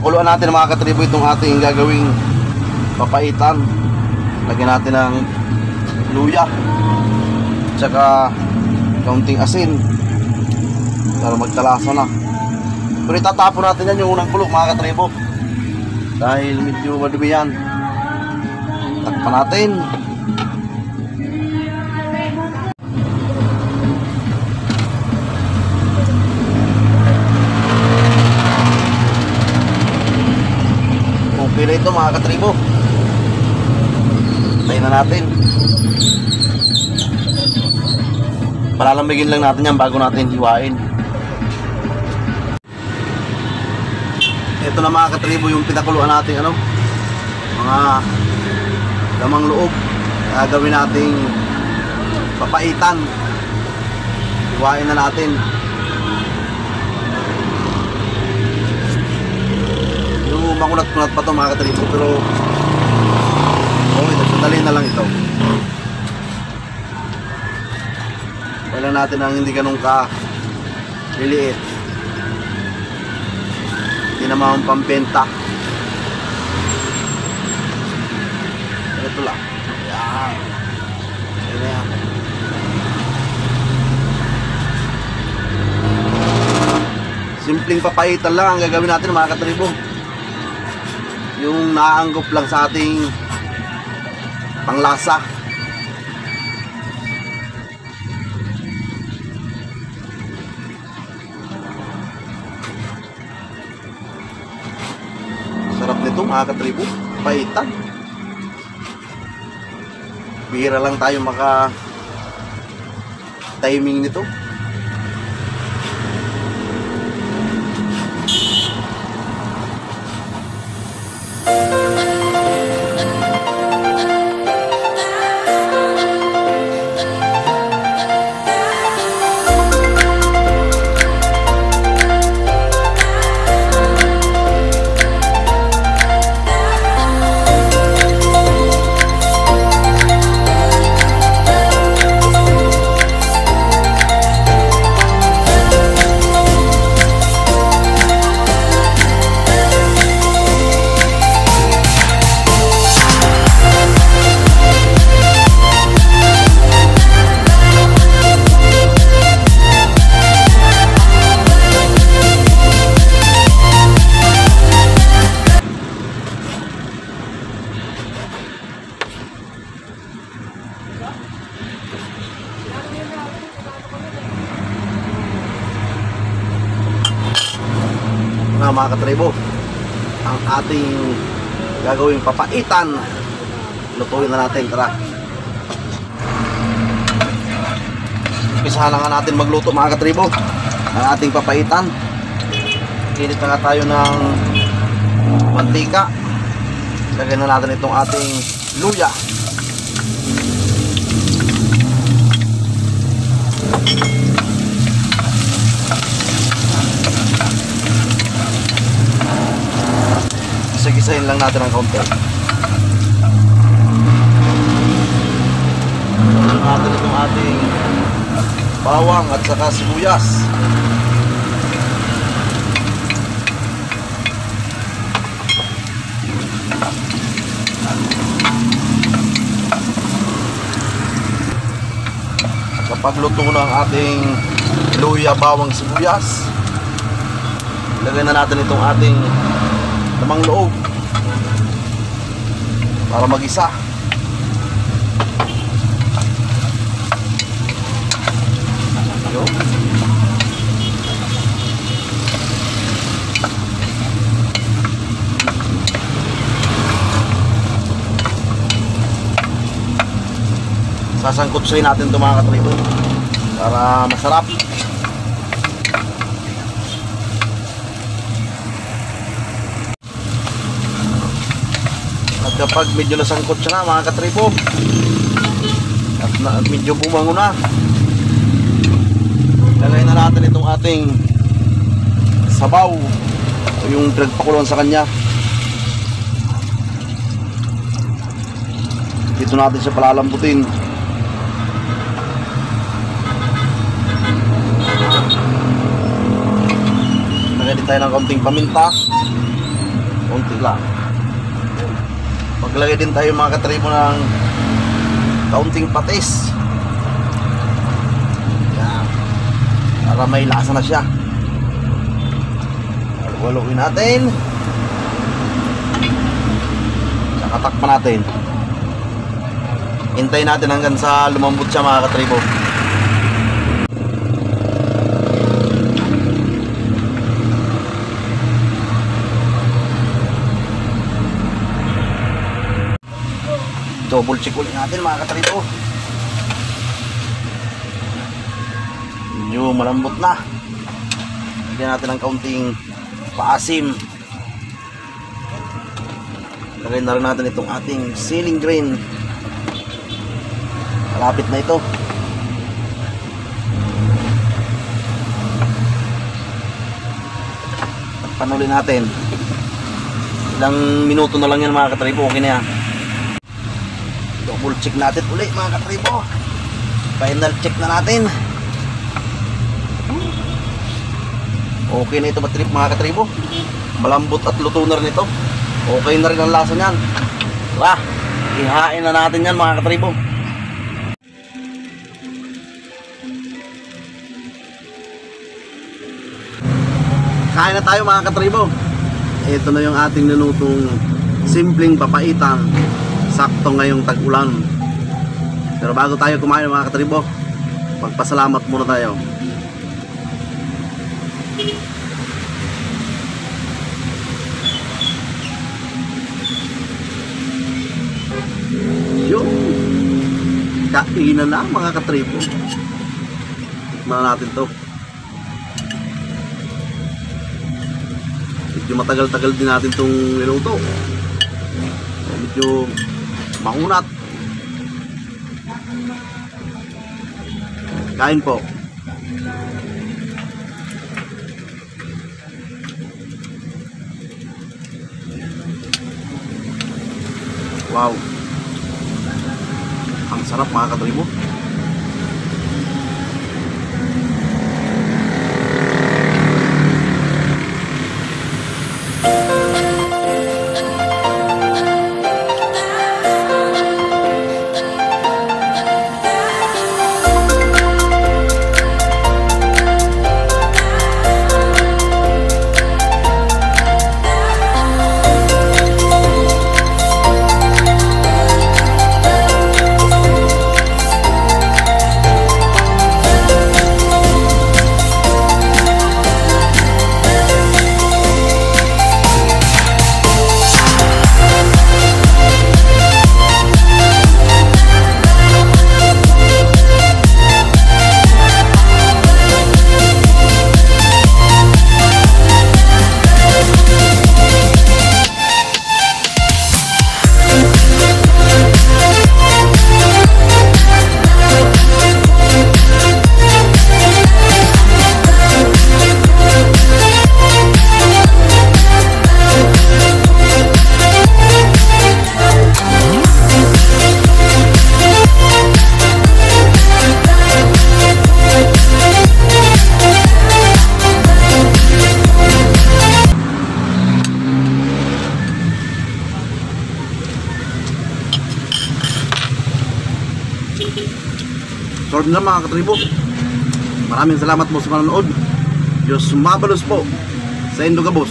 Pakuluan natin mga katribo itong ating gagawing papaitan. Lagyan natin ng luya, tsaka kaunting asin para magtalasa na. Pero itatapon natin yan yung unang kulo mga katribo, dahil medyo madumi yan. Takpan natin. Okay na ito mga katribo. Tayin na natin. Palalamigin lang natin yan bago natin hiwain. Ito na mga katribo yung pinakuluan natin mga lamang loob. Gagawin nating papaitan. Hiwain na natin. Yung makunat-kunat pa ito mga katribo, pero okay, sandali na lang ito. Kailan natin ang hindi ganun ka liliit. Hindi naman pambenta. Ito lang. Yan. Yan. Simpleng papaitan lang ang gagawin natin mga katribo. Yung naaanggop lang sa ating panglasa. Sarap nito mga katribo, paitan. Bihira lang tayo maka timing nito. Mga katribo, ang ating gagawing papaitan, lutuin na natin. Tara, umpisahan na nga natin magluto mga katribo ang ating papaitan. Kinit na nga tayo ng mantika. Lagyan na natin itong ating luya. Gisahin lang natin ang kaunti. Natin itong ating bawang at saka sibuyas. Kapag luto na ang ating luya, bawang, sibuyas, lagyan na natin itong ating lamang loob para mag-isa. Sasangkutsuin natin ito mga katribo para masarap. At kapag medyo nasangkot siya na mga katribo at medyo bumango na, lagay na natin itong ating sabaw o yung pinagpakuluan sa kanya. Dito natin siya palalambutin. Lagay din tayo ng kaunting paminta. konti lang. Maglagay din tayo mga katribo ng kaunting patis. Yan. Para may lasa na siya. Haluin natin. Saka takpan natin. Hintayin natin hanggang sa lumambot siya mga katribo. Double check ulit natin mga katribo. Medyo malambot na. Lagyan natin ng kaunting paasim. Lagyan na rin natin itong ating ceiling green. Malapit na ito. Panuli natin. Ilang minuto na lang yan mga katribo. Okay na yan. Double check natin ulit mga katribo. Final check na natin. Okay na ito mga katribo. Malambot at luto na rin ito. Okay na rin ang lasa niyan. Wah, ihain na natin yan mga katribo. Kain na tayo mga katribo. Ito na yung ating nilutong simpleng papaitan. Sakto ngayong tag-ulan. Pero bago tayo kumain mga katribo, magpasalamat muna tayo. Yun, kainan na mga katribo. Tikman natin to. Medyo matagal-tagal din natin itong niluto. Medyo mahunat. Kain po. Wow, ang sarap mga katribo. Sorry na mga katribo. Maraming salamat po sa panonood. Diyos mabalos po sa Indogabos.